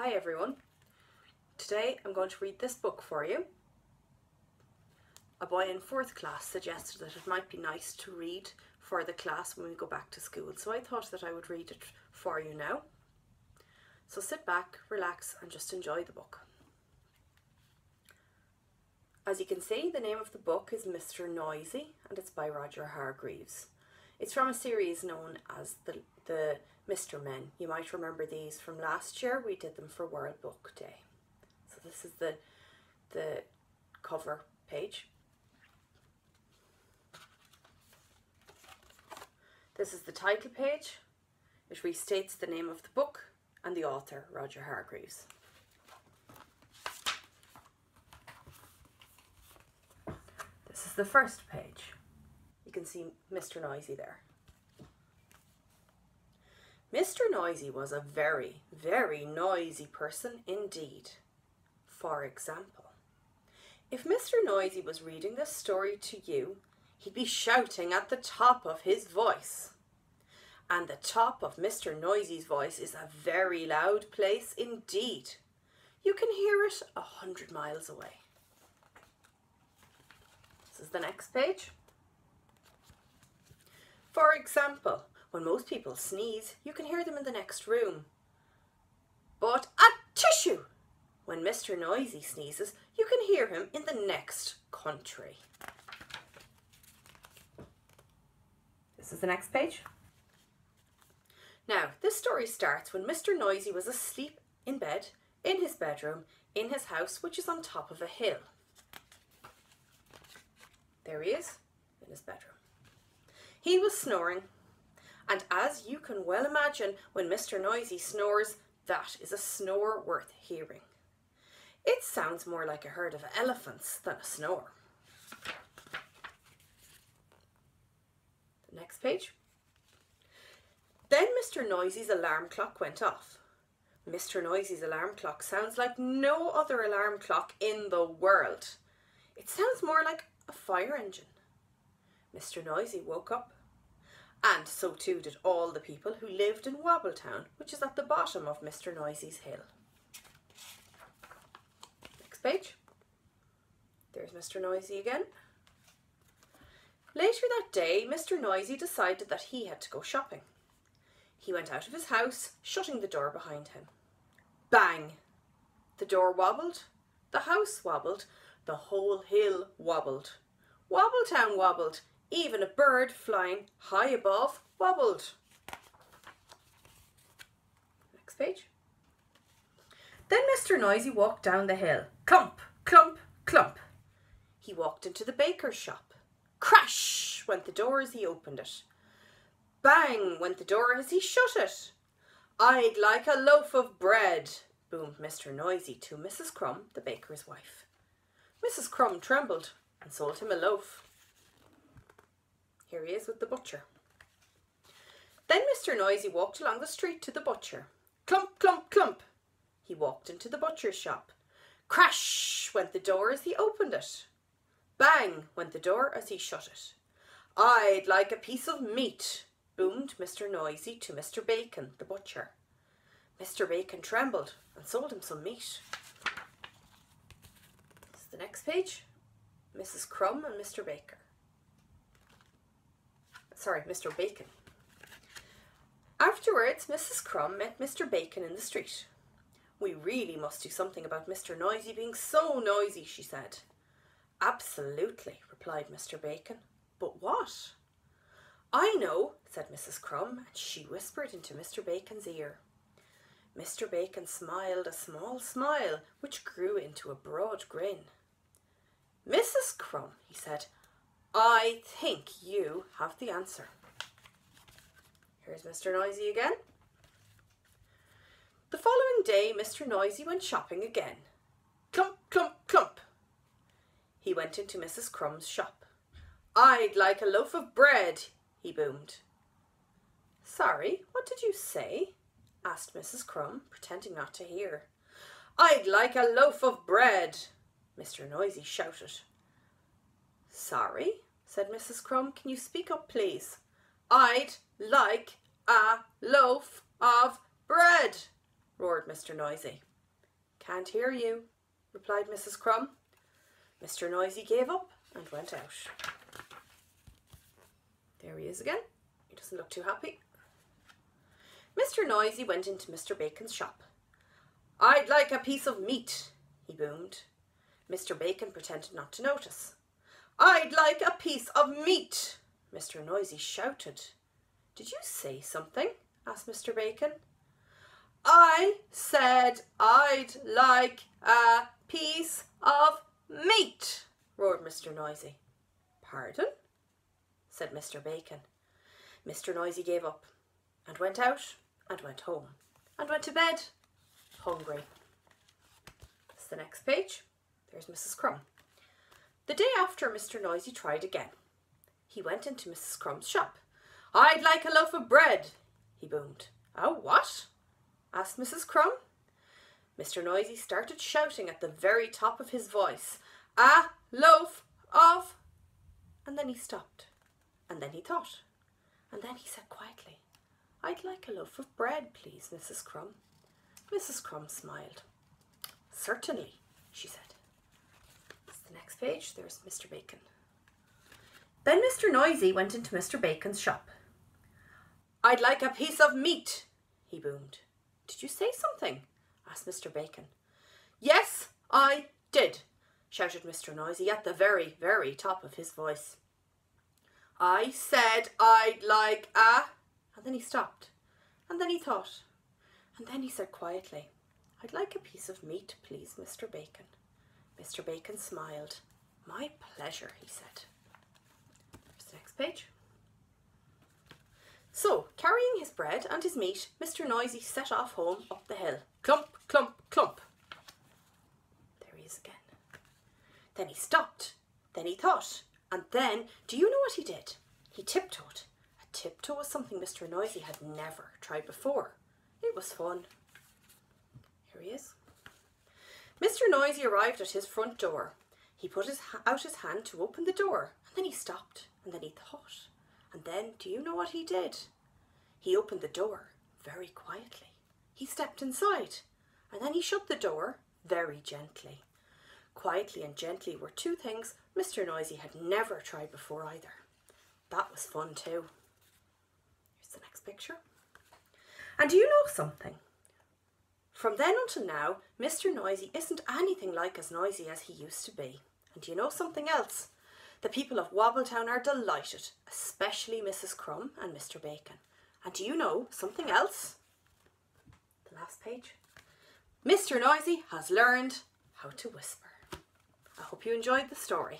Hi everyone. Today I'm going to read this book for you. A boy in 4th class suggested that it might be nice to read for the class when we go back to school, so I thought that I would read it for you now. So sit back, relax and just enjoy the book. As you can see, the name of the book is Mr. Noisy and it's by Roger Hargreaves. It's from a series known as the Mr. Men. You might remember these from last year. We did them for World Book Day. So this is the cover page. This is the title page. It restates the name of the book and the author, Roger Hargreaves. This is the first page. You can see Mr. Noisy there. Mr. Noisy was a very, very noisy person indeed. For example, if Mr. Noisy was reading this story to you, he'd be shouting at the top of his voice. And the top of Mr. Noisy's voice is a very loud place indeed. You can hear it 100 miles away. This is the next page. For example, when most people sneeze, you can hear them in the next room. But tissue! When Mr. Noisy sneezes, you can hear him in the next country. This is the next page. Now, this story starts when Mr. Noisy was asleep in bed, in his bedroom, in his house, which is on top of a hill. There he is, in his bedroom. He was snoring, and as you can well imagine, when Mr. Noisy snores, that is a snore worth hearing. It sounds more like a herd of elephants than a snore. The next page. Then Mr. Noisy's alarm clock went off. Mr. Noisy's alarm clock sounds like no other alarm clock in the world. It sounds more like a fire engine. Mr. Noisy woke up, and so too did all the people who lived in Wobbletown, which is at the bottom of Mr. Noisy's hill. Next page. There's Mr. Noisy again. Later that day, Mr. Noisy decided that he had to go shopping. He went out of his house, shutting the door behind him. Bang! The door wobbled, the house wobbled, the whole hill wobbled. Wobbletown wobbled, even a bird flying high above wobbled. Next page. Then Mr. Noisy walked down the hill. Clump, clump, clump. He walked into the baker's shop. Crash went the door as he opened it. Bang went the door as he shut it. I'd like a loaf of bread, boomed Mr. Noisy to Mrs. Crumb, the baker's wife. Mrs. Crumb trembled and sold him a loaf. Here he is with the butcher. Then Mr. Noisy walked along the street to the butcher. Clump, clump, clump. He walked into the butcher's shop. Crash went the door as he opened it. Bang went the door as he shut it. I'd like a piece of meat, boomed Mr. Noisy to Mr. Bacon, the butcher. Mr. Bacon trembled and sold him some meat. This is the next page. Mrs. Crumb and Mr. Baker. Sorry, Mr. Bacon. Afterwards, Mrs. Crumb met Mr. Bacon in the street. We really must do something about Mr. Noisy being so noisy, she said. Absolutely, replied Mr. Bacon. But what? I know, said Mrs. Crumb, and she whispered into Mr. Bacon's ear. Mr. Bacon smiled a small smile, which grew into a broad grin. Mrs. Crumb, he said, I think you have the answer. Here's Mr. Noisy again. The following day, Mr. Noisy went shopping again. Clump, clump, clump. He went into Mrs. Crumb's shop. I'd like a loaf of bread, he boomed. Sorry, what did you say? Asked Mrs. Crumb, pretending not to hear. I'd like a loaf of bread, Mr. Noisy shouted. Sorry, said Mrs. Crumb, can you speak up, please? I'd like a loaf of bread, roared Mr. Noisy. Can't hear you, replied Mrs. Crumb. Mr. Noisy gave up and went out. There he is again. He doesn't look too happy. Mr. Noisy went into Mr. Bacon's shop. I'd like a piece of meat, he boomed. Mr. Bacon pretended not to notice. I'd like a piece of meat, Mr. Noisy shouted. Did you say something? Asked Mr. Bacon. I said I'd like a piece of meat, roared Mr. Noisy. Pardon? Said Mr. Bacon. Mr. Noisy gave up and went out and went home and went to bed hungry. That's the next page. There's Mrs. Crumb. The day after, Mr. Noisy tried again. He went into Mrs. Crumb's shop. I'd like a loaf of bread, he boomed. A what? Asked Mrs. Crumb. Mr. Noisy started shouting at the very top of his voice. A loaf of... And then he stopped. And then he thought. And then he said quietly, I'd like a loaf of bread, please, Mrs. Crumb. Mrs. Crumb smiled. Certainly, she said. That's the next page. There's Mr. Bacon. Then Mr. Noisy went into Mr. Bacon's shop. I'd like a piece of meat, he boomed. Did you say something? Asked Mr. Bacon. Yes, I did, shouted Mr. Noisy at the very, very top of his voice. I said I'd like a... And then he stopped. And then he thought. And then he said quietly, I'd like a piece of meat, please, Mr. Bacon. Mr. Bacon smiled. My pleasure, he said. Here's the next page. So, carrying his bread and his meat, Mr. Noisy set off home up the hill. Clump, clump, clump. There he is again. Then he stopped. Then he thought. And then, do you know what he did? He tiptoed. A tiptoe was something Mr. Noisy had never tried before. It was fun. Here he is. Mr. Noisy arrived at his front door. He put out his hand to open the door, and then he stopped, and then he thought. And then, do you know what he did? He opened the door very quietly. He stepped inside, and then he shut the door very gently. Quietly and gently were two things Mr. Noisy had never tried before either. That was fun too. Here's the next picture. And do you know something? From then until now, Mr. Noisy isn't anything like as noisy as he used to be. And do you know something else? The people of Wobbletown are delighted, especially Mrs. Crumb and Mr. Bacon. And do you know something else? The last page. Mr. Noisy has learned how to whisper. I hope you enjoyed the story.